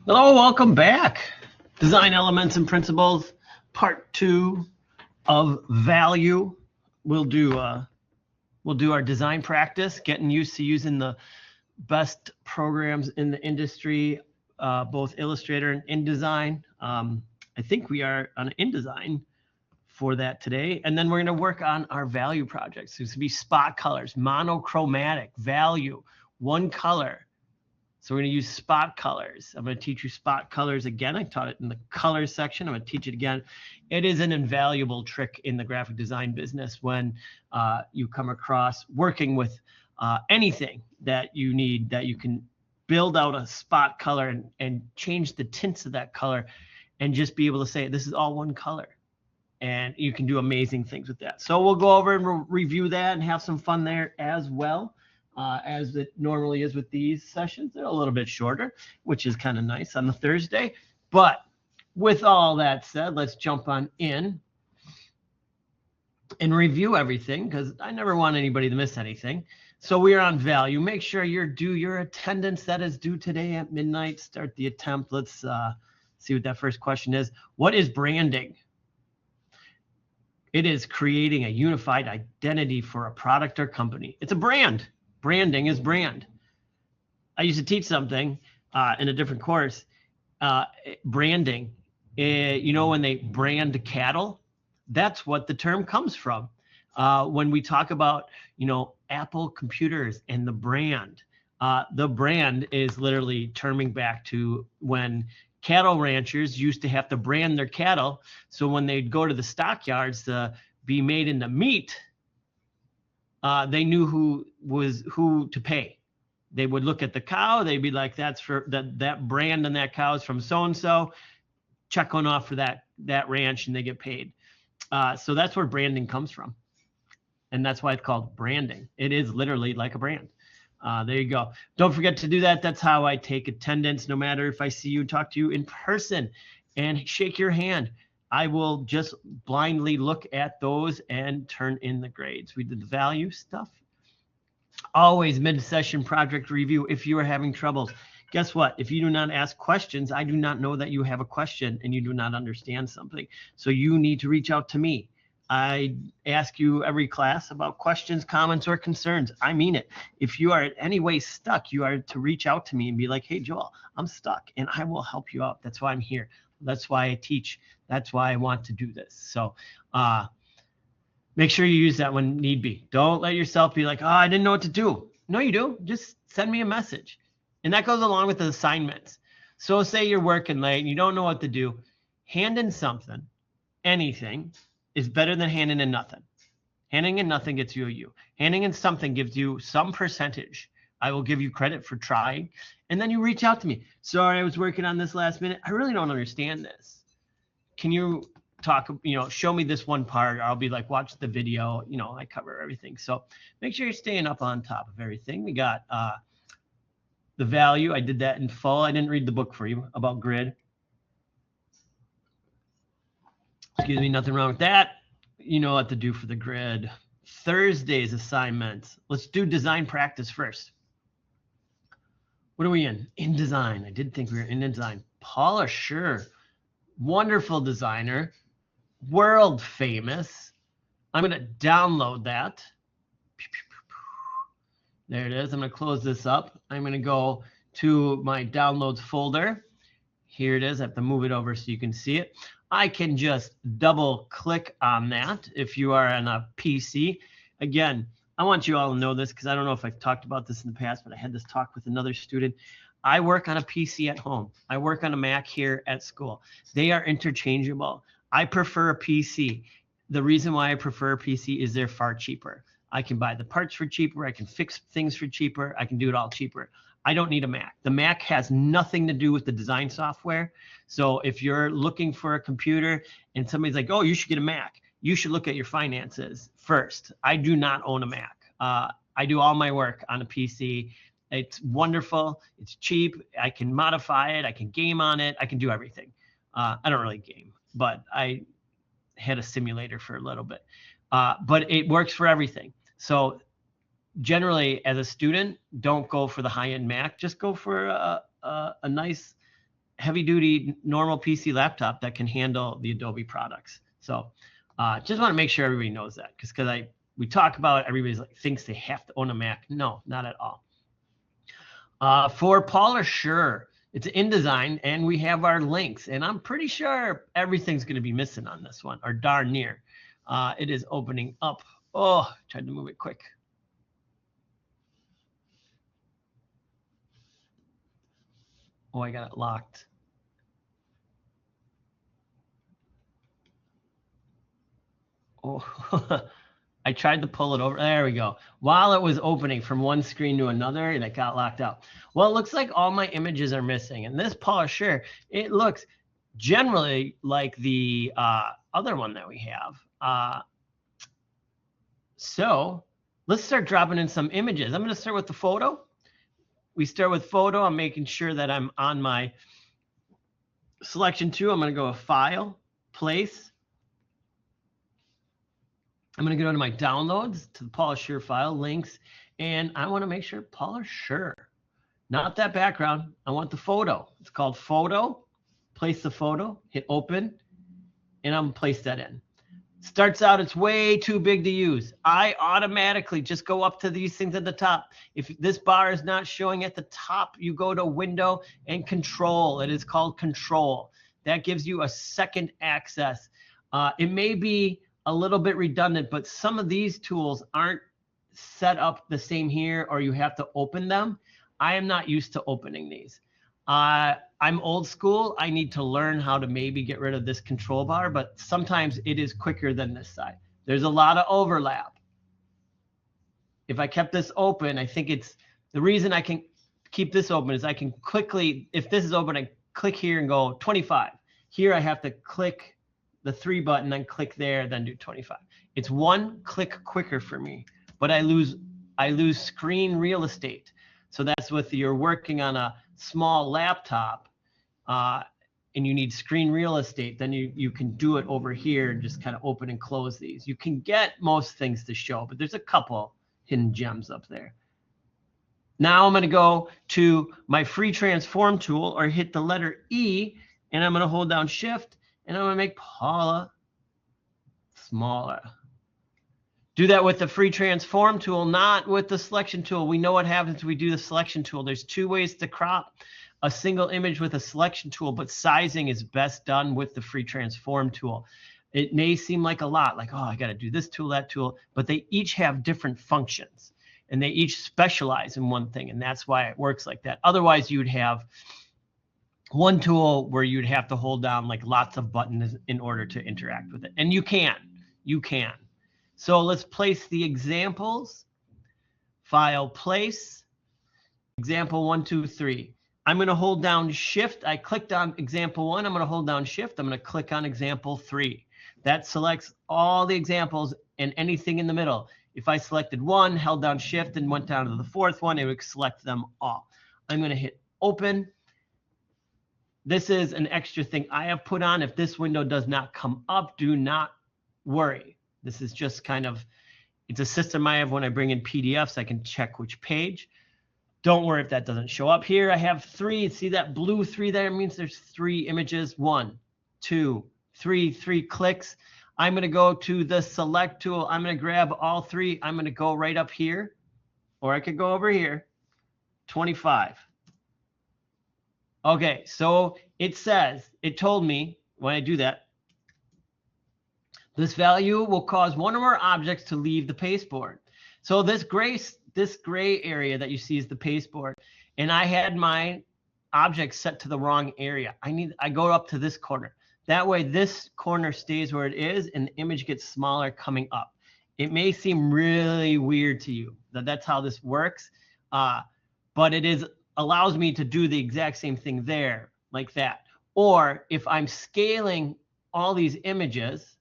Hello, welcome back. Design Elements and Principles, Part 2 of Value. We'll do our design practice, getting used to using the best programs in the industry, both Illustrator and InDesign. I think we are on InDesign for that today. And then we're going to work on our value projects. There's going to be spot colors, monochromatic, value, one color. So we're going to use spot colors. I'm going to teach you spot colors again. I taught it in the colors section. I'm going to teach it again. It is an invaluable trick in the graphic design business when you come across working with anything that you need, that you can build out a spot color and change the tints of that color and just be able to say, this is all one color. And you can do amazing things with that. So we'll go over and review that and have some fun there as well. As it normally is with these sessions. They're a little bit shorter, which is kind of nice on the Thursday. But with all that said, let's jump on in and review everything, because I never want anybody to miss anything. So we are on value. Make sure you're due your attendance. That is due today at midnight. Start the attempt. Let's see what that first question is. What is branding? It is creating a unified identity for a product or company. It's a brand. Branding is brand. I used to teach something in a different course. Branding, when they brand cattle, that's what the term comes from. When we talk about, Apple computers and the brand is literally terming back to when cattle ranchers used to have to brand their cattle. So when they'd go to the stockyards to be made into meat, they knew who to pay. They would look at the cow. They'd be like, that's for that brand, and that cow is from so-and-so. Check one off for that ranch, and they get paid. So that's where branding comes from. And that's why it's called branding. It is literally like a brand. There you go. Don't forget to do that. That's how I take attendance, no matter if I see you, talk to you in person and shake your hand. I will just blindly look at those and turn in the grades. We did the value stuff. Always mid-session project review. If you are having troubles, guess what? If you do not ask questions, I do not know that you have a question and you do not understand something. So you need to reach out to me. I ask you every class about questions, comments, or concerns. I mean it. If you are in any way stuck, you are to reach out to me and be like, hey, Joel, I'm stuck, and I will help you out. That's why I'm here. That's why I teach. That's why I want to do this. So make sure you use that when need be. Don't let yourself be like, oh, I didn't know what to do. No, you do. Just send me a message. And that goes along with the assignments. So say you're working late and you don't know what to do. Hand in something, anything, is better than handing in nothing. Handing in nothing gets you a U. Handing in something gives you some percentage. I will give you credit for trying. And then you reach out to me. Sorry, I was working on this last minute. I really don't understand this. Can you talk, show me this one part? I'll be like, watch the video. I cover everything. So make sure you're staying up on top of everything. We got the value. I did that in full. I didn't read the book for you about grid. Excuse me, nothing wrong with that. You know what to do for the grid. Thursday's assignments. Let's do design practice first. What are we in? InDesign. I did think we were in InDesign. Paula Scher, wonderful designer, world famous. I'm going to download that. There it is. I'm going to close this up. I'm going to go to my downloads folder. Here it is. I have to move it over so you can see it. I can just double click on that if you are on a PC. Again, I want you all to know this because I don't know if I've talked about this in the past, but I had this talk with another student. I work on a PC at home. I work on a Mac here at school. They are interchangeable. I prefer a PC. The reason why I prefer a PC is they're far cheaper. I can buy the parts for cheaper. I can fix things for cheaper. I can do it all cheaper. I don't need a Mac. The Mac has nothing to do with the design software. So if you're looking for a computer and somebody's like, oh, you should get a Mac, you should look at your finances first. I do not own a Mac. I do all my work on a PC. It's wonderful. It's cheap. I can modify it. I can game on it. I can do everything. I don't really game, but I had a simulator for a little bit. But it works for everything. So generally, as a student, don't go for the high-end Mac. Just go for a nice heavy duty normal PC laptop that can handle the Adobe products. So just want to make sure everybody knows that, because we talk about it, everybody's like thinks they have to own a Mac. No, not at all. For Polisher, it's InDesign, and we have our links, and I'm pretty sure everything's going to be missing on this one, or darn near. It is opening up. Oh, tried to move it quick. Oh, I got it locked. Oh, I tried to pull it over. There we go. While it was opening from one screen to another, and it got locked out. Well, it looks like all my images are missing. And this Polisher, it looks generally like the other one that we have. So let's start dropping in some images. I'm going to start with the photo. We start with photo. I'm making sure that I'm on my selection tool. I'm going to go to File, Place. I'm going to go to my downloads, to the Polisher file, links, and I want to make sure Polisher, not that background. I want the photo. It's called Photo. Place the photo, hit open, and I'm going to place that in. Starts out, it's way too big to use. I automatically just go up to these things at the top. If this bar is not showing at the top, you go to Window and Control. It is called Control. That gives you a second access. It may be a little bit redundant, but some of these tools aren't set up the same here, or you have to open them. I am not used to opening these. I'm old school. I need to learn how to maybe get rid of this control bar, but sometimes it is quicker than this side. There's a lot of overlap. If I kept this open, I think it's the reason I can keep this open is I can quickly, if this is open, I click here and go 25. Here I have to click the 3 button, then click there, then do 25. It's one click quicker for me, but I lose screen real estate. So that's with you're working on a small laptop and you need screen real estate, then you can do it over here and just kind of open and close these. You can get most things to show, but there's a couple hidden gems up there. Now I'm going to go to my free transform tool, or hit the letter E, and I'm going to hold down Shift, and I'm going to make Paula smaller. Do that with the free transform tool, not with the selection tool. We know what happens when we do the selection tool. There's 2 ways to crop a single image with a selection tool, but sizing is best done with the free transform tool. It may seem like a lot, like, oh, I got to do this tool, that tool, but they each have different functions and they each specialize in one thing. And that's why it works like that. Otherwise, you'd have one tool where you'd have to hold down like lots of buttons in order to interact with it. And you can. So let's place the examples. File, place. Example 1, 2, 3. I'm going to hold down Shift. I clicked on example 1. I'm going to hold down Shift. I'm going to click on example 3. That selects all the examples and anything in the middle. If I selected 1, held down Shift, and went down to the 4th one, it would select them all. I'm going to hit open. This is an extra thing I have put on. If this window does not come up, do not worry. This is just kind of, it's a system I have when I bring in PDFs. I can check which page. Don't worry if that doesn't show up. Here I have 3. See that blue 3 there? It means there's 3 images. 1, 2, 3, 3 clicks. I'm going to go to the select tool. I'm going to grab all 3. I'm going to go right up here, or I could go over here, 25. Okay, so it says, it told me when I do that, this value will cause one or more objects to leave the pasteboard. So this gray area that you see is the pasteboard, and I had my object set to the wrong area. I go up to this corner. That way this corner stays where it is and the image gets smaller coming up. It may seem really weird to you that that's how this works, but it allows me to do the exact same thing there, like that. Or if I'm scaling all these images,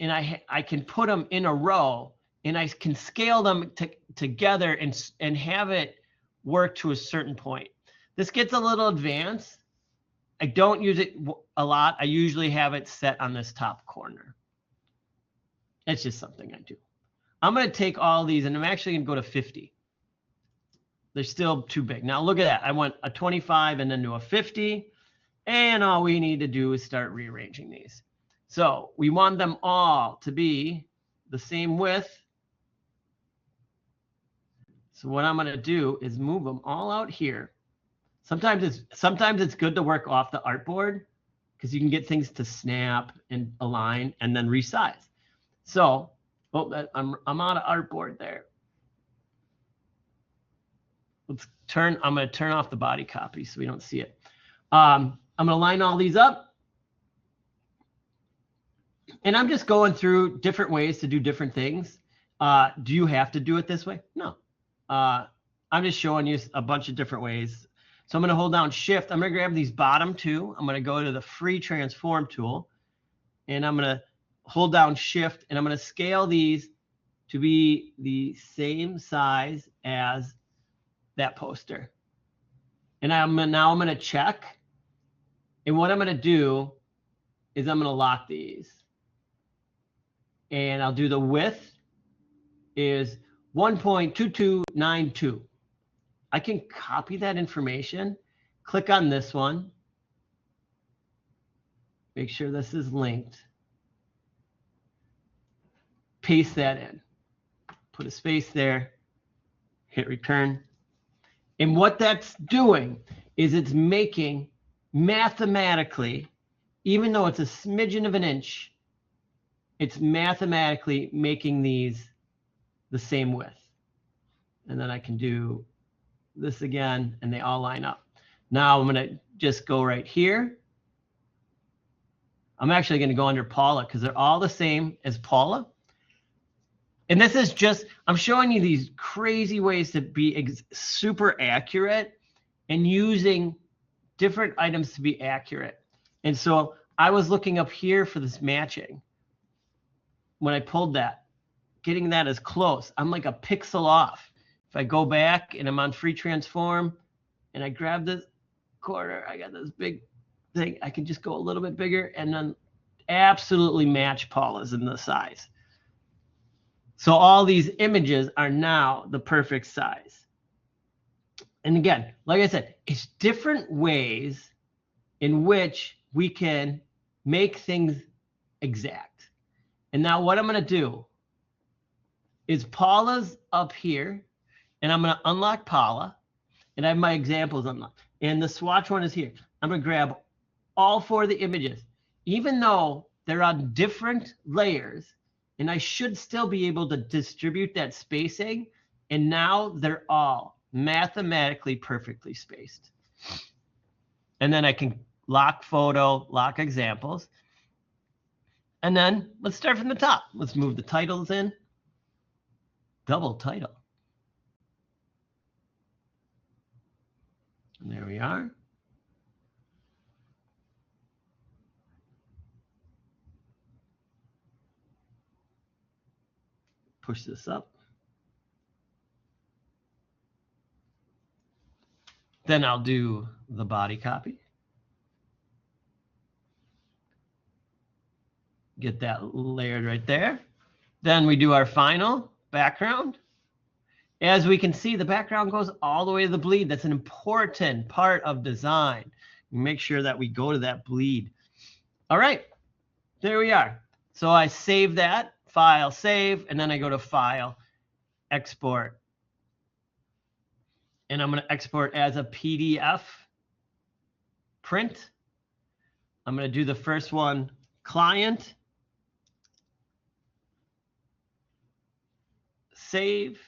and I can put them in a row, and I can scale them together and have it work to a certain point. This gets a little advanced. I don't use it a lot. I usually have it set on this top corner. It's just something I do. I'm going to take all these, and I'm actually going to go to 50. They're still too big. Now look at that. I went a 25 and then to a 50. And all we need to do is start rearranging these. So we want them all to be the same width. So what I'm going to do is move them all out here. Sometimes it's good to work off the artboard because you can get things to snap and align and then resize. So, I'm out of artboard there. I'm going to turn off the body copy so we don't see it. I'm going to line all these up. And I'm just going through different ways to do different things. Do you have to do it this way? No. I'm just showing you a bunch of different ways. So I'm going to hold down Shift. I'm going to grab these bottom two. I'm going to go to the free transform tool. And I'm going to hold down Shift. And I'm going to scale these to be the same size as that poster. And now I'm going to check. And what I'm going to do is I'm going to lock these. And I'll do the width is 1.2292. I can copy that information, click on this one, make sure this is linked, paste that in, put a space there, hit return. And what that's doing is it's making mathematically, even though it's a smidgen of an inch, it's mathematically making these the same width. And then I can do this again, and they all line up. Now I'm going to just go right here. I'm actually going to go under Paula because they're all the same as Paula. And this is just, I'm showing you these crazy ways to be super accurate and using different items to be accurate. And so I was looking up here for this matching. When I pulled that, getting that as close, I'm like a pixel off. If I go back and I'm on free transform and I grab this corner, I got this big thing. I can just go a little bit bigger and then absolutely match Paula's in the size. So all these images are now the perfect size. And again, like I said, it's different ways in which we can make things exact. And now what I'm going to do is Paula's up here, and I'm going to unlock Paula, and I have my examples unlocked. And the swatch one is here. I'm going to grab all four of the images, even though they're on different layers, and I should still be able to distribute that spacing. And now they're all mathematically perfectly spaced. And then I can lock photo, lock examples. And then let's start from the top. Let's move the titles in. Double title. And there we are. Push this up. Then I'll do the body copy. Get that layered right there. Then we do our final background. As we can see, the background goes all the way to the bleed. That's an important part of design. Make sure that we go to that bleed. All right, there we are. So I save that, file, save, and then I go to file, export. And I'm going to export as a PDF print. I'm going to do the first one, client, save.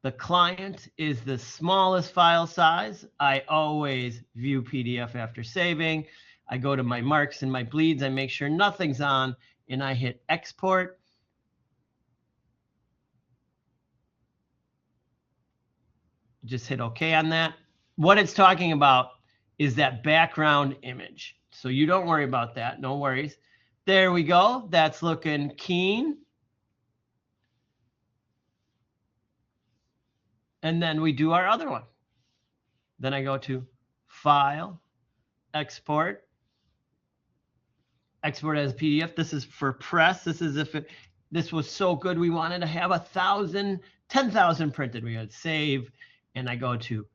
The client is the smallest file size. I always view PDF after saving. I go to my marks and my bleeds. I make sure nothing's on, and I hit export. Just hit OK on that. What it's talking about is that background image. So you don't worry about that. No worries. There we go. That's looking keen. And then we do our other one. Then I go to File, Export, Export as PDF. This is for press. This is if this was so good we wanted to have 1,000, 10,000 printed. We had save, and I go to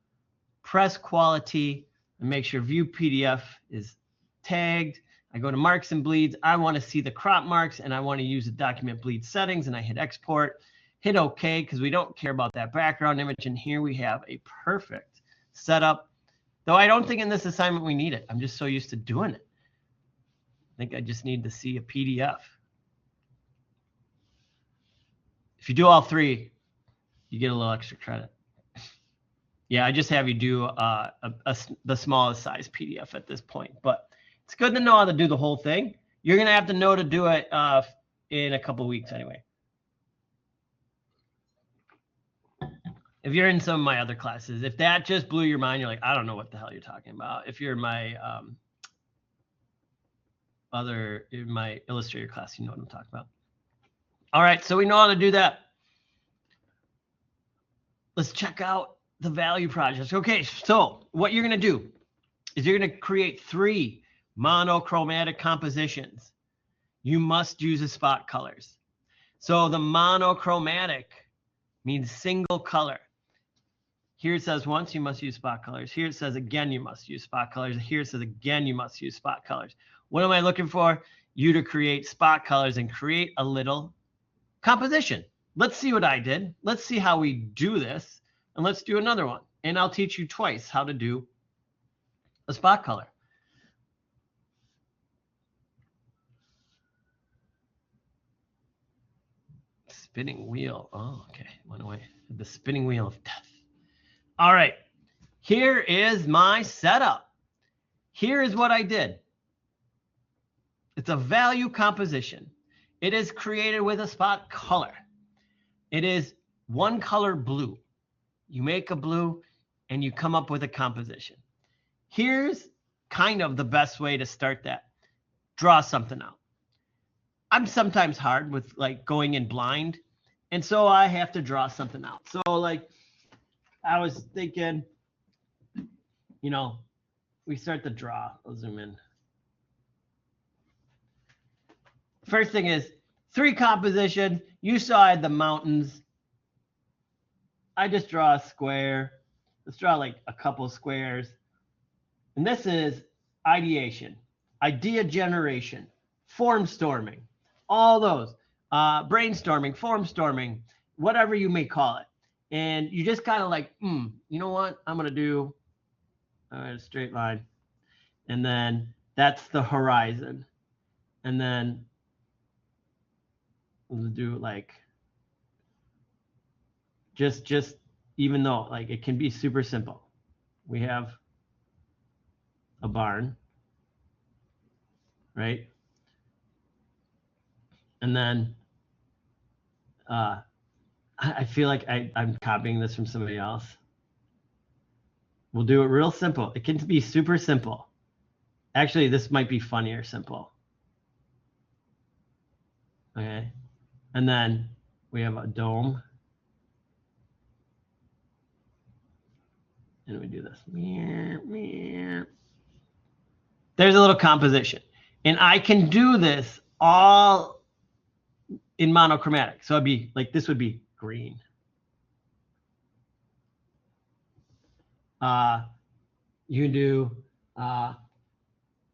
press quality and make sure view PDF is tagged. I go to marks and bleeds. I want to see the crop marks and I want to use the document bleed settings, and I hit export, hit OK, because we don't care about that background image. And here we have a perfect setup, though I don't think in this assignment we need it. I'm just so used to doing it. I think I just need to see a PDF. If you do all three, you get a little extra credit. Yeah, I just have you do the smallest size PDF at this point, but it's good to know how to do the whole thing. You're going to have to know to do it in a couple of weeks anyway. If you're in some of my other classes, if that just blew your mind, you're like, I don't know what the hell you're talking about. If you're in my in my Illustrator class, you know what I'm talking about. All right, so we know how to do that. Let's check out the value projects. Okay, so what you're going to do is you're going to create 3 monochromatic compositions. You must use the spot colors. So the monochromatic means single color. Here it says once you must use spot colors. Here it says again you must use spot colors. Here it says again you must use spot colors. What am I looking for? You to create spot colors and create a little composition. Let's see what I did. Let's see how we do this. And let's do another one. And I'll teach you twice how to do a spot color. Spinning wheel. Oh, okay. Went away. The spinning wheel of death. All right. Here is my setup. Here is what I did. It's a value composition. It is created with a spot color. It is one color blue. You make a blue and you come up with a composition. Here's kind of the best way to start that. Draw something out. I'm sometimes hard with like going in blind, and so I have to draw something out. So like I was thinking, you know, we start to draw. I'll zoom in. First thing is 3 composition. You saw I had the mountains. I just draw a square. Let's draw like a couple squares. And this is ideation, idea generation, form storming, all those, brainstorming, form storming, whatever you may call it. And you just kind of like, you know what? I'm going to do a straight line. And then that's the horizon. And then we'll do like, just even though like it can be super simple. We have a barn, right? And then I feel like I'm copying this from somebody else. We'll do it real simple. It can be super simple. Actually, this might be funnier simple. Okay. And then we have a dome. And we do this. There's a little composition. And I can do this all in monochromatic. So it'd be like, this would be green. You can do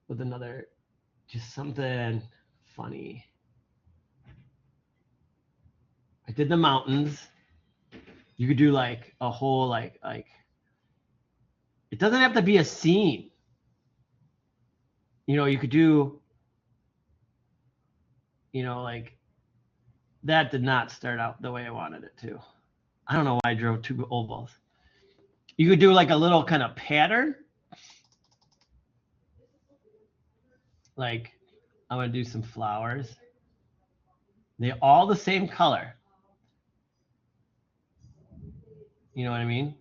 with another, just something funny. I did the mountains. You could do like a whole like it doesn't have to be a scene. You know, you could do, you know, like that did not start out the way I wanted it to. I don't know why I drove 2 ovals. You could do like a little kind of pattern. Like I'm going to do some flowers. They're all the same color. You know what I mean?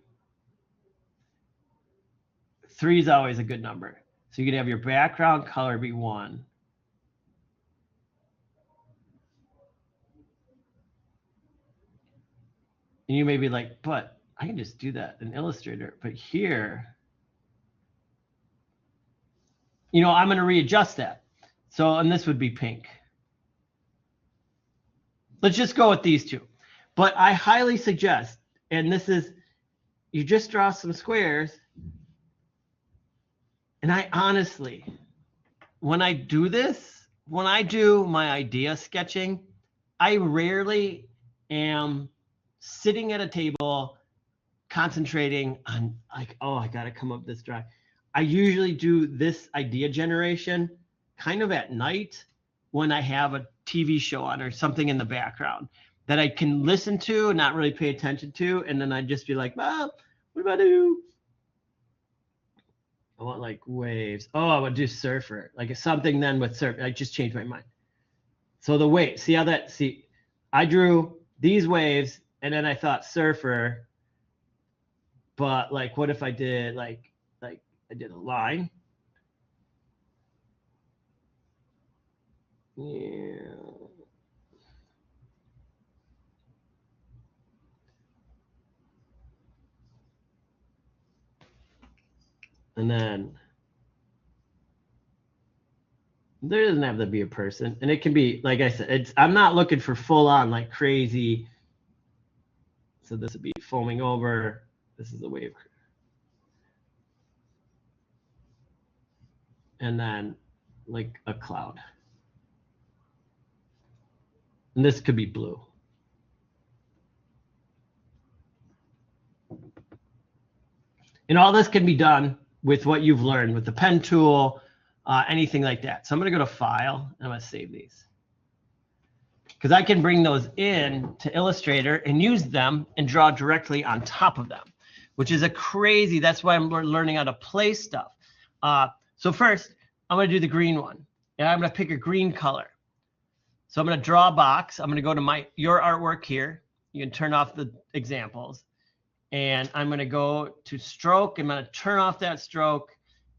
3 is always a good number. So you could have your background color be 1. And you may be like, but I can just do that in Illustrator. But here, you know, I'm going to readjust that. So, and this would be pink. Let's just go with these 2. But I highly suggest, and this is you just draw some squares. And I honestly, when I do this, when I do my idea sketching, I rarely am sitting at a table concentrating on like, oh, I got to come up with this drawing. I usually do this idea generation kind of at night when I have a TV show on or something in the background that I can listen to and not really pay attention to. And then I'd just be like, well, what do I do? I want like waves. Oh, I would do surfer, like something then with surf. I just changed my mind. So the wave, see how that, see, I drew these waves and then I thought surfer, but like, what if I did like I did a line? Yeah. And then there doesn't have to be a person, and it can be, like I said, I'm not looking for full on like crazy. So this would be foaming over. This is a wave. And then like a cloud. And this could be blue. And all this can be done with what you've learned with the pen tool, anything like that. So I'm going to go to File, and I'm going to save these. Because I can bring those in to Illustrator and use them and draw directly on top of them, which is a crazy, that's why I'm learning how to play stuff. So first, I'm going to do the green one. And I'm going to pick a green color. So I'm going to draw a box. I'm going to go to your artwork here. You can turn off the examples. And I'm going to go to stroke. I'm going to turn off that stroke.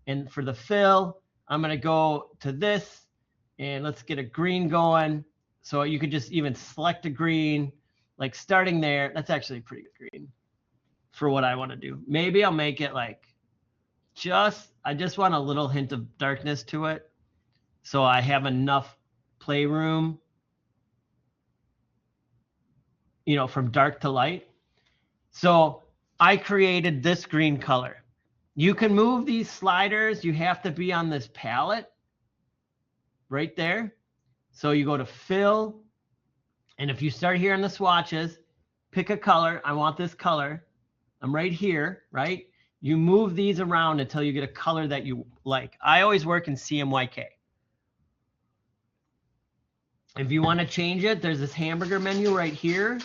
And for the fill, I'm going to go to this. And let's get a green going. So you could just even select a green, like starting there. That's actually a pretty good green for what I want to do. Maybe I'll make it like I just want a little hint of darkness to it. So I have enough playroom, you know, from dark to light. So I created this green color. You can move these sliders. You have to be on this palette right there. So you go to fill. And if you start here on the swatches, pick a color. I want this color. I'm right here, right? You move these around until you get a color that you like. I always work in CMYK. If you want to change it, there's this hamburger menu right here,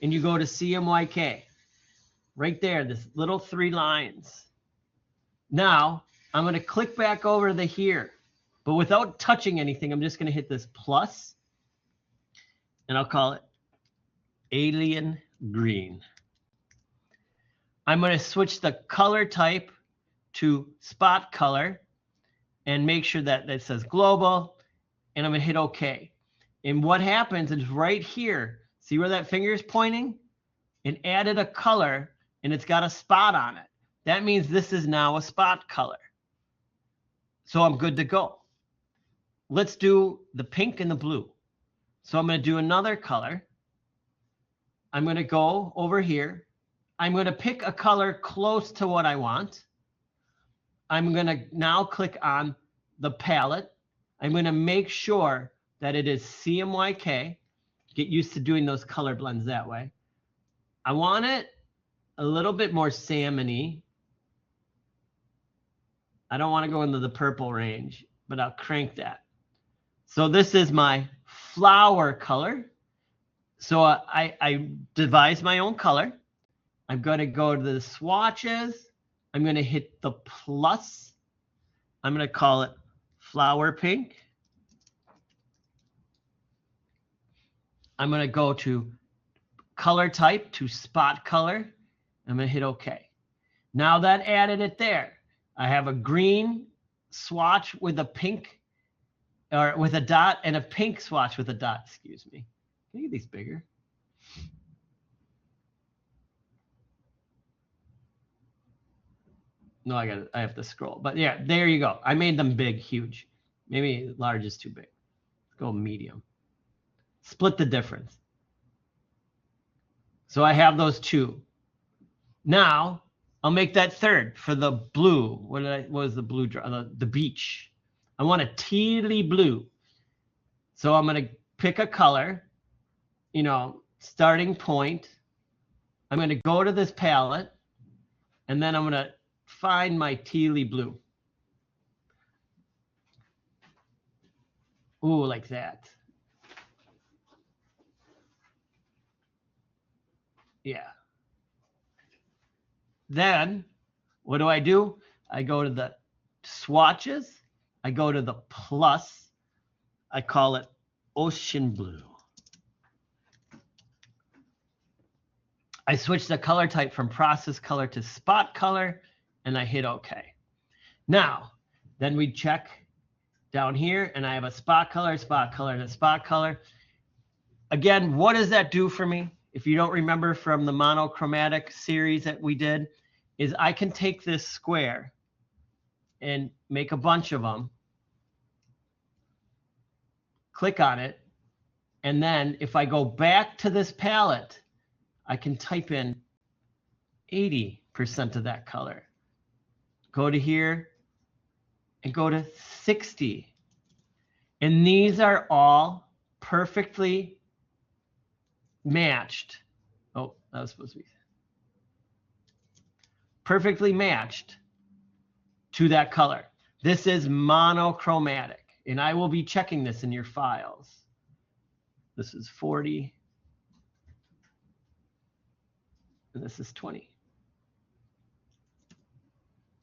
and you go to CMYK. Right there, this little 3 lines. Now, I'm going to click back over to here, but without touching anything, I'm just going to hit this plus, and I'll call it Alien Green. I'm going to switch the color type to spot color and make sure that it says global, and I'm going to hit OK. And what happens is right here, see where that finger is pointing? It added a color, and it's got a spot on it. That means this is now a spot color. So I'm good to go. Let's do the pink and the blue. So I'm going to do another color. I'm going to go over here. I'm going to pick a color close to what I want. I'm going to now click on the palette. I'm going to make sure that it is CMYK. Get used to doing those color blends that way. I want it a little bit more salmon-y. I don't want to go into the purple range, but I'll crank that. So this is my flower color. So I devised my own color. I'm going to go to the swatches. I'm going to hit the plus. I'm going to call it flower pink. I'm going to go to color type to spot color. I'm going to hit OK. Now that added it there. I have a green swatch with a pink, or with a dot, and a pink swatch with a dot. Excuse me. Can you get these bigger? No, I have to scroll. But yeah, there you go. I made them big, huge. Maybe large is too big. Let's go medium. Split the difference. So I have those two. Now I'll make that third for the blue. What was the blue? The beach. I want a tealy blue. So I'm going to pick a color, you know, starting point. I'm going to go to this palette, and then I'm going to find my tealy blue. Ooh, like that. Yeah. Then what do? I go to the swatches. I go to the plus. I call it ocean blue. I switch the color type from process color to spot color, and I hit OK. Now, then we check down here, and I have a spot color, and a spot color. Again, what does that do for me? If you don't remember from the monochromatic series that we did, is I can take this square and make a bunch of them, click on it, and then if I go back to this palette, I can type in 80% of that color. Go to here and go to 60. And these are all perfectly matched. Oh, that was supposed to be perfectly matched to that color. This is monochromatic, and I will be checking this in your files. This is 40, and this is 20.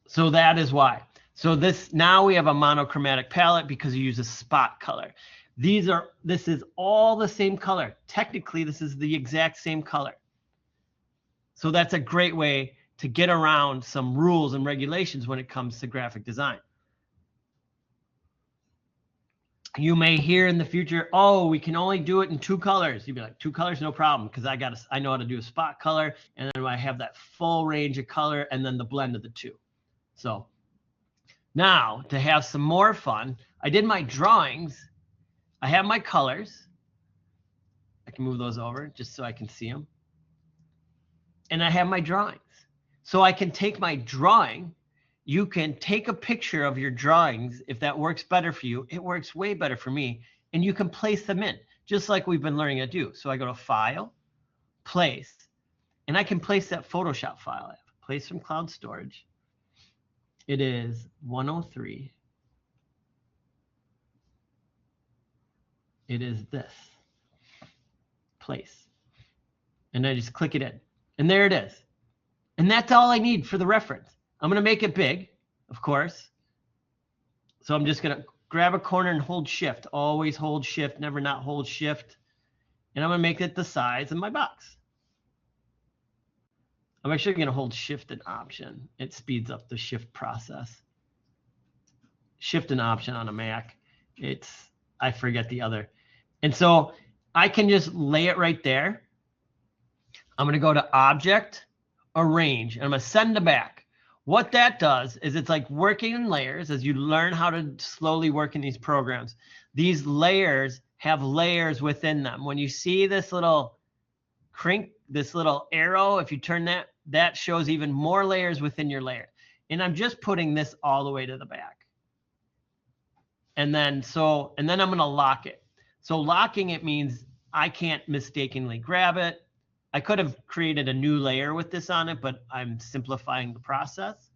So that is why. So now we have a monochromatic palette because you use a spot color. This is all the same color. Technically, this is the exact same color. So that's a great way to get around some rules and regulations when it comes to graphic design. You may hear in the future, oh, we can only do it in 2 colors. You'd be like, 2 colors, no problem, because I know how to do a spot color, and then I have that full range of color, and then the blend of the two. So now, to have some more fun, I did my drawings. I have my colors. I can move those over just so I can see them. And I have my drawings. So I can take my drawing. You can take a picture of your drawings if that works better for you. It works way better for me. And you can place them in, just like we've been learning to do. So I go to File, Place, and I can place that Photoshop file. I have Place from Cloud Storage. It is 103. It is this. Place. And I just click it in. And there it is. And that's all I need for the reference. I'm going to make it big, of course. So I'm just going to grab a corner and hold Shift. Always hold Shift, never not hold Shift. And I'm going to make it the size of my box. I'm actually going to hold Shift and Option. It speeds up the shift process. Shift and Option on a Mac. I forget the other. And so I can just lay it right there. I'm going to go to Object, Arrange, and I'm going to send to back. What that does is it's like working in layers as you learn how to slowly work in these programs. These layers have layers within them. When you see this little this little arrow, if you turn that, that shows even more layers within your layer. And I'm just putting this all the way to the back. And then I'm going to lock it. So locking it means I can't mistakenly grab it. I could have created a new layer with this on it, but I'm simplifying the process.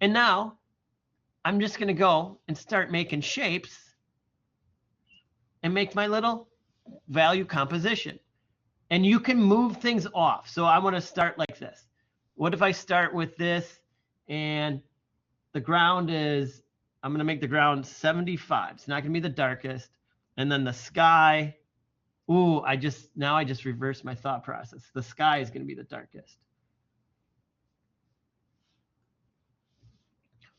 And now I'm just going to go and start making shapes and make my little value composition. And you can move things off. So I want to start like this. What if I start with this and the ground is, I'm going to make the ground 75. It's not going to be the darkest. And then the sky, ooh, I just reversed my thought process. The sky is going to be the darkest.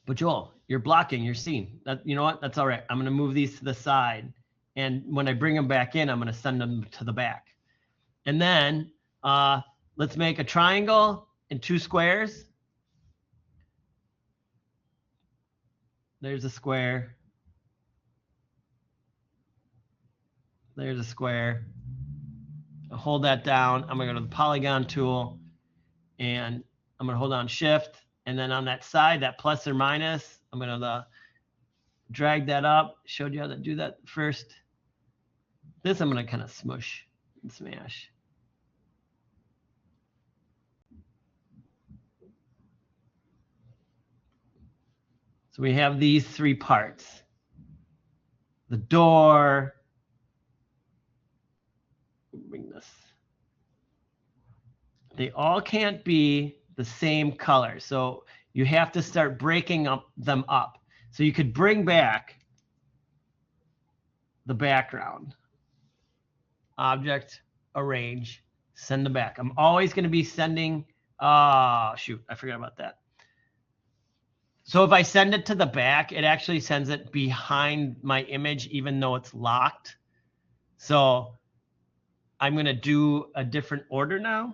But Joel, you're blocking your scene. You know what? That's all right. I'm going to move these to the side. And when I bring them back in, I'm going to send them to the back. And then let's make a triangle and 2 squares. There's a square. There's a square. I'll hold that down. I'm going to go to the polygon tool and I'm going to hold down shift. And then on that side, that plus or minus, I'm going to drag that up. Showed you how to do that first. This I'm going to kind of smush and smash. So we have these three parts. The door. Bring this. They all can't be the same color. So you have to start breaking them up. So you could bring back the background. Object, arrange, send them back. I'm always going to be sending, shoot, I forgot about that. So if I send it to the back, it actually sends it behind my image, even though it's locked. So I'm going to do a different order now.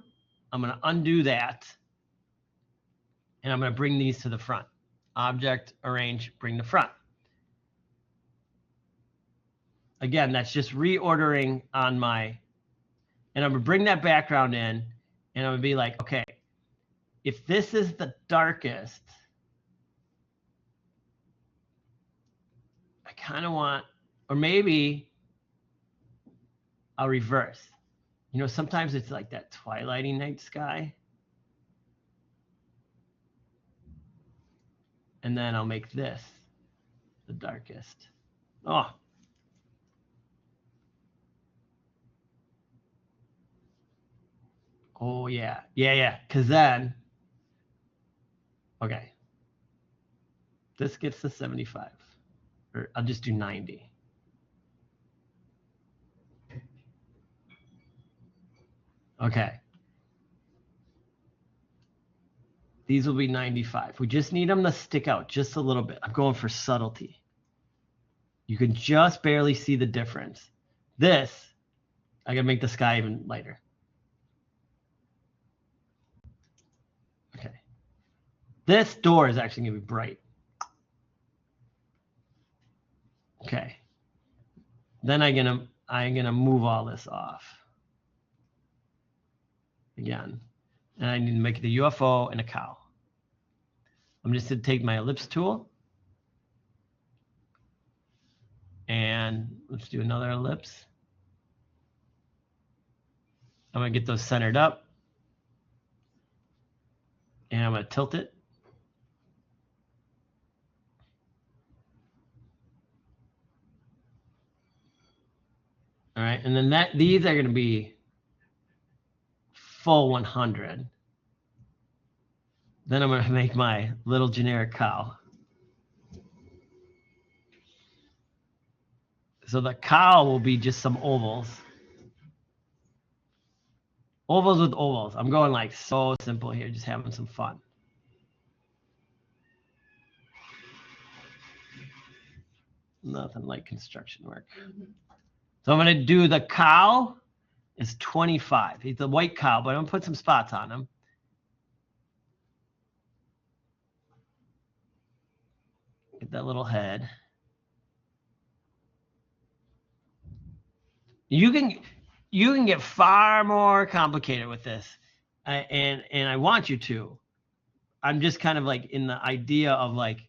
I'm going to undo that. And I'm going to bring these to the front. Object, arrange, bring the front. Again, that's just reordering on my, and I'm going to bring that background in, and I'm going to be like, okay, if this is the darkest, I kind of want, or maybe I'll reverse. You know, sometimes it's like that twilighty night sky. And then I'll make this the darkest. Oh. Oh, yeah. Yeah. Because then, okay. This gets to 75. Or I'll just do 90. Okay. These will be 95. We just need them to stick out just a little bit. I'm going for subtlety. You can just barely see the difference. This, I gotta make the sky even lighter. Okay. This door is actually gonna be bright. Okay. Then I'm gonna move all this off. Again. And I need to make the UFO and a cow. I'm just going to take my ellipse tool. And let's do another ellipse. I'm going to get those centered up. And I'm going to tilt it. All right, and then these are going to be full 100. Then I'm going to make my little generic cow. So the cow will be just some ovals. Ovals with ovals. I'm going like so simple here, just having some fun. Nothing like construction work. So I'm going to do the cow is 25. He's a white cow, but I'm going to put some spots on him. Get that little head. You can get far more complicated with this, and I want you to. I'm just kind of like in the idea of like,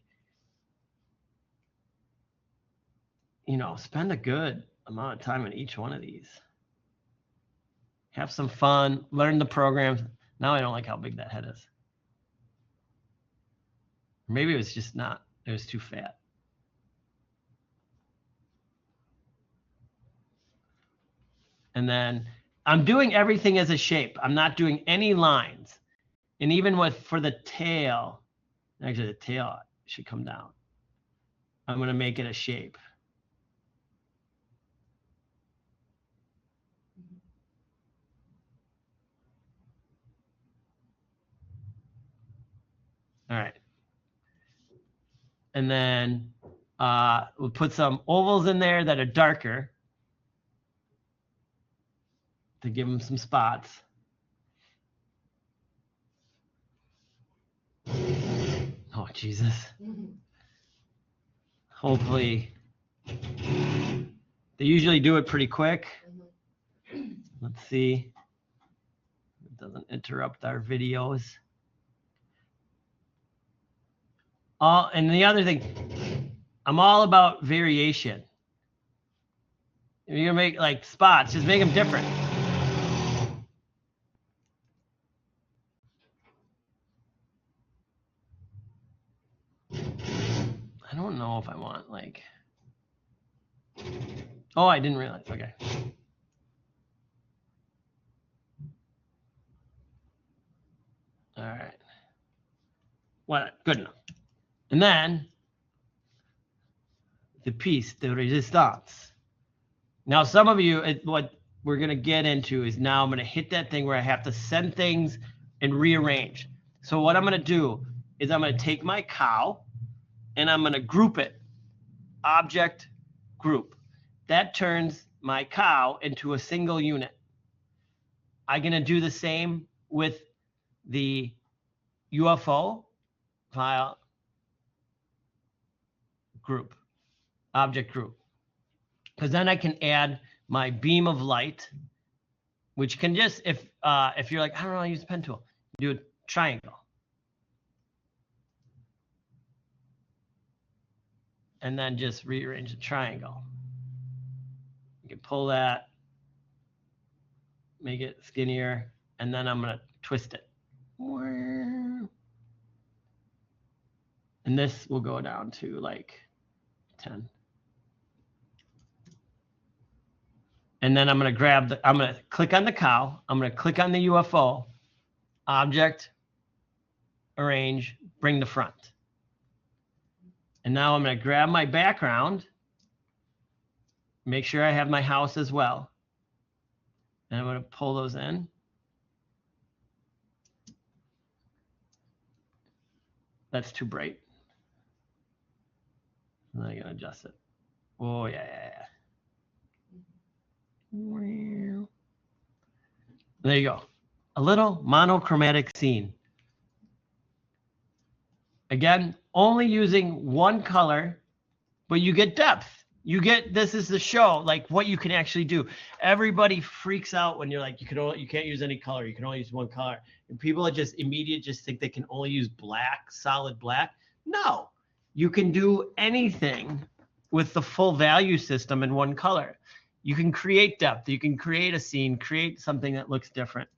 you know, spend a good amount of time on each one of these. Have some fun, learn the programs. Now I don't like how big that head is. Maybe it was just not, it was too fat. And then I'm doing everything as a shape. I'm not doing any lines. And even for the tail, actually the tail should come down. I'm going to make it a shape. All right. And then we'll put some ovals in there that are darker to give them some spots. Oh, Jesus. Hopefully, they usually do it pretty quick. Let's see. It doesn't interrupt our videos. And the other thing, I'm all about variation. If you're gonna make like spots, just make them different. I don't know if I want like, oh, I didn't realize, okay. All right. What? Good enough. And then the piece de resistance. Now, some of you, what we're going to get into is now I'm going to hit that thing where I have to send things and rearrange. So what I'm going to do is I'm going to take my cow and I'm going to group it. Object, group. That turns my cow into a single unit. I'm going to do the same with the UFO file group, object group. Because then I can add my beam of light, which can just, if you're like, I don't know, I use a pen tool, do a triangle. And then just rearrange the triangle. You can pull that, make it skinnier, and then I'm gonna twist it. And this will go down to like 10. And then I'm gonna grab I'm gonna click on the cow, I'm gonna click on the UFO, object, arrange, bring to front. And now I'm gonna grab my background, make sure I have my house as well. And I'm gonna pull those in. That's too bright. And then I gotta adjust it. Oh, yeah. There you go. A little monochromatic scene. Again, only using one color, but you get depth. You get, this is the show, like what you can actually do. Everybody freaks out when you're like, you can't use any color. You can only use one color. And people are just just think they can only use black, solid black. No, you can do anything with the full value system in one color. You can create depth. You can create a scene, create something that looks different.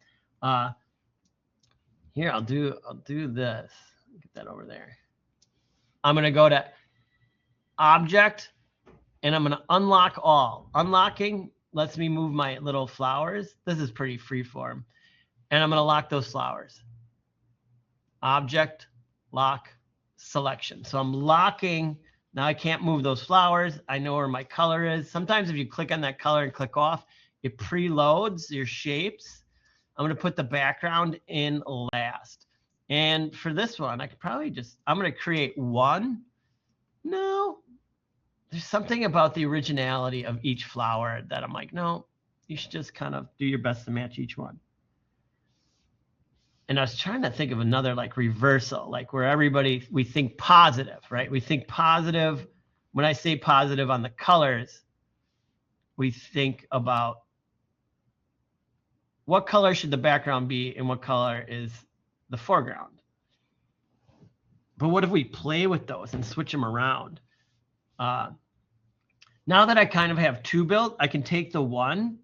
Here, I'll do this. Get that over there. I'm going to go to object and I'm going to unlock all. Unlocking lets me move my little flowers. This is pretty freeform. And I'm going to lock those flowers. Object, lock, selection. So I'm locking. Now I can't move those flowers. I know where my color is. Sometimes if you click on that color and click off, it preloads your shapes. I'm going to put the background in last. And for this one, I could probably I'm going to create one. No, there's something about the originality of each flower that I'm like, no, you should just kind of do your best to match each one. And I was trying to think of another like reversal, like where we think positive, right? We think positive. When I say positive on the colors, we think about what color should the background be and what color is the foreground. But what if we play with those and switch them around? Now that I kind of have two built, I can take the one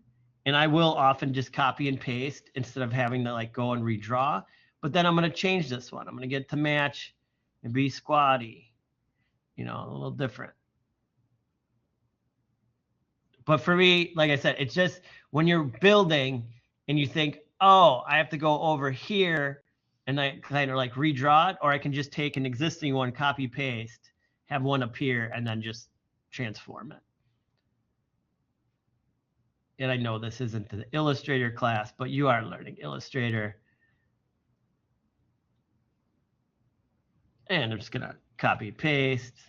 and I will often just copy and paste instead of having to like go and redraw. But then I'm going to change this one. I'm going to get to match and be squatty, you know, a little different. But for me, like I said, it's just when you're building and you think, oh, I have to go over here and I kind of like redraw it, or I can just take an existing one, copy, paste, have one appear, and then just transform it. And I know this isn't the Illustrator class, but you are learning Illustrator. And I'm just gonna copy, paste.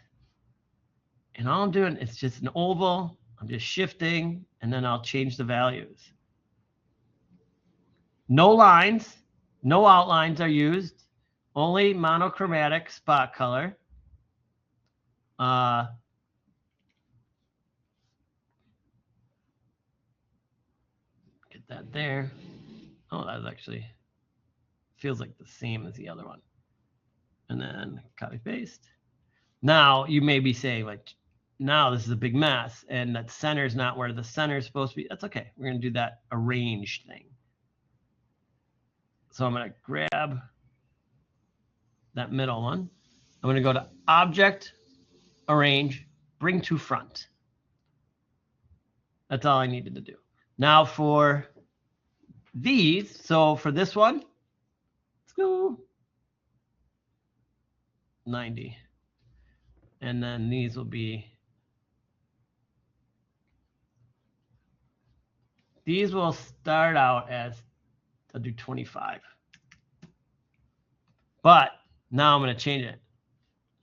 And all I'm doing is just an oval. I'm just shifting, and then I'll change the values. No lines, no outlines are used, only monochromatic spot color. Get that there. Oh, that actually feels like the same as the other one. and then copy paste. Now you may be saying like, now this is a big mess and that center is not where the center is supposed to be. That's okay. We're going to do that arrange thing. So I'm going to grab that middle one. I'm going to go to Object, Arrange, Bring to Front. That's all I needed to do. Now for these, so for this one, let's go 90. And then these will be, these will start out as, I'll do 25. But now I'm going to change it.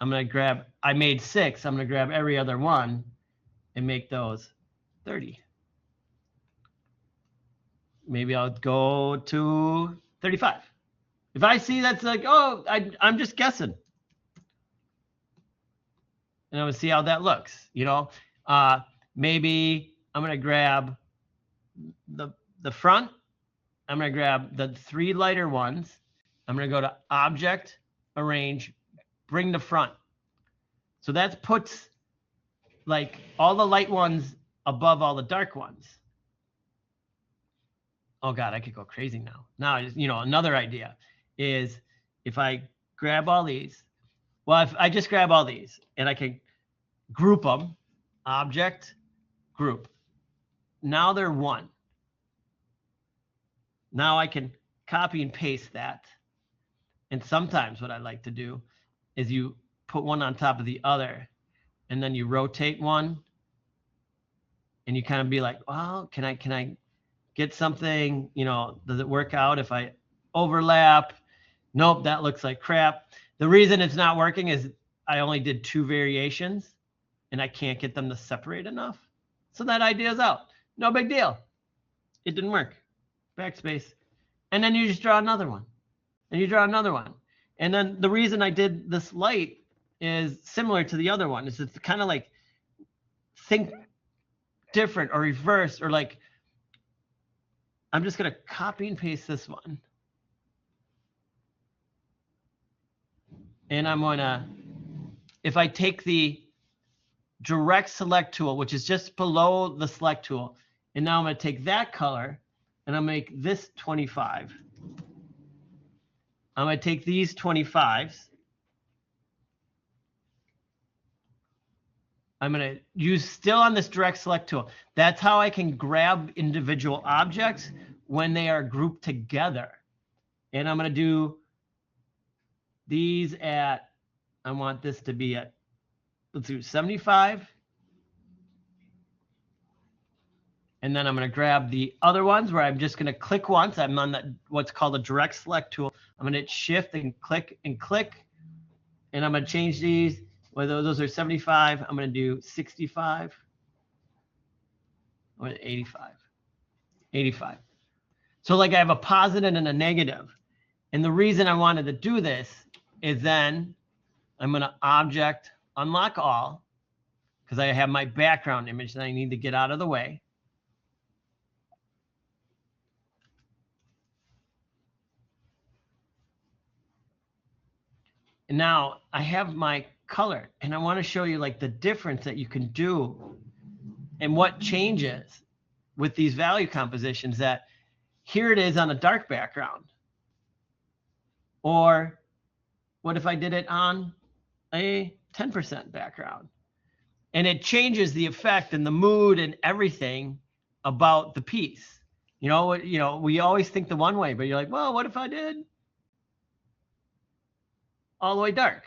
I'm going to grab, I made 6. I'm going to grab every other one and make those 30. Maybe I'll go to 35. If I see that's like, oh, I'm just guessing. And I'm going to see how that looks. You know, maybe I'm going to grab the front. I'm going to grab the 3 lighter ones. I'm going to go to Object, Arrange, Bring to Front. So that puts like all the light ones above all the dark ones. Oh God, I could go crazy now. Now, you know, another idea is if I grab all these, well, if I just grab all these and I can group them, Object, Group. Now they're one. Now I can copy and paste that. And sometimes what I like to do is you put one on top of the other and then you rotate one and you kind of be like, well, can I get something, you know, does it work out if I overlap? Nope, that looks like crap. The reason it's not working is I only did 2 variations and I can't get them to separate enough. So that idea is out. No big deal. It didn't work. Backspace. And then you just draw another one. And you draw another one. And then the reason I did this light is similar to the other one. It's kind of like think different or reverse, or like I'm just going to copy and paste this one. And I'm going to, if I take the direct select tool, which is just below the select tool, and now I'm going to take that color and I'll make this 25. I'm going to take these 25s. I'm going to use still on this direct select tool. That's how I can grab individual objects when they are grouped together. And I'm going to do these at, I want this to be at, let's do 75. And then I'm going to grab the other ones where I'm just going to click once. I'm on that what's called a direct select tool. I'm going to hit shift and click. And I'm going to change these. Whether those are 75, I'm going to do 65. Or 85. 85. So like I have a positive and a negative. And the reason I wanted to do this is then I'm going to Object, Unlock All, because I have my background image that I need to get out of the way. And now I have my color, and I want to show you like the difference that you can do and what changes with these value compositions. That here it is on a dark background. Or what if I did it on a 10% background? And it changes the effect and the mood and everything about the piece. You know, we always think the one way, but you're like, well, what if I did all the way dark?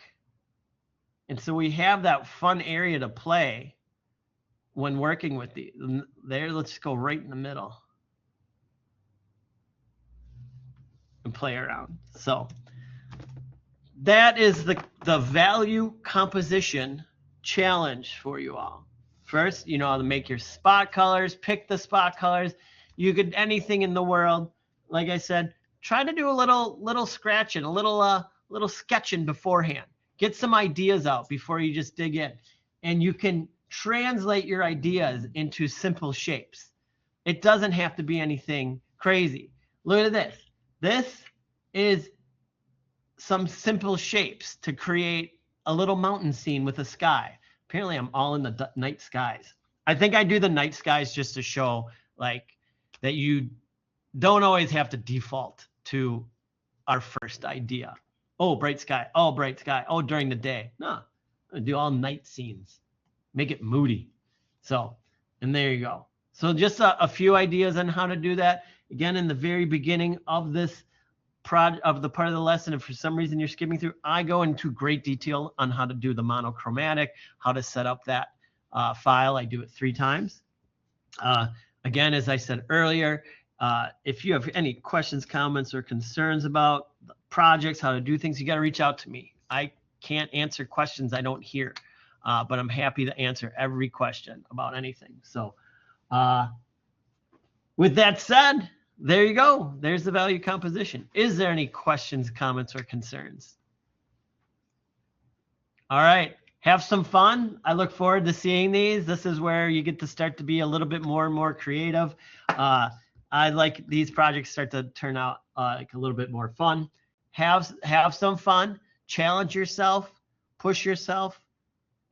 And so we have that fun area to play when working with these. There, let's just go right in the middle and play around. So that is the value composition challenge for you all. First, you know how to make your spot colors, pick the spot colors. You could anything in the world. Like I said, try to do a little scratching, a little sketching beforehand. Get some ideas out before you just dig in. And you can translate your ideas into simple shapes. It doesn't have to be anything crazy. Look at this. This is some simple shapes to create a little mountain scene with a sky. Apparently I'm all in the night skies. I think I do the night skies just to show like that you don't always have to default to our first idea. Oh, bright sky. Oh, bright sky. Oh, during the day. No, I do all night scenes. Make it moody. So, and there you go. So just a few ideas on how to do that. Again, in the very beginning of this of the part of the lesson, if for some reason you're skipping through, I go into great detail on how to do the monochromatic, how to set up that file. I do it 3 times. Again, as I said earlier, if you have any questions, comments, or concerns about projects, how to do things, you got to reach out to me. I can't answer questions I don't hear, but I'm happy to answer every question about anything. So with that said, there you go. There's the value composition. Is there any questions, comments, or concerns? All right. Have some fun. I look forward to seeing these. This is where you get to start to be a little bit more and more creative. I like these projects start to turn out like a little bit more fun. Have some fun. Challenge yourself. Push yourself,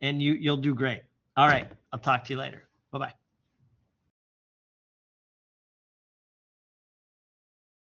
and you'll do great. All right. I'll talk to you later. Bye-bye.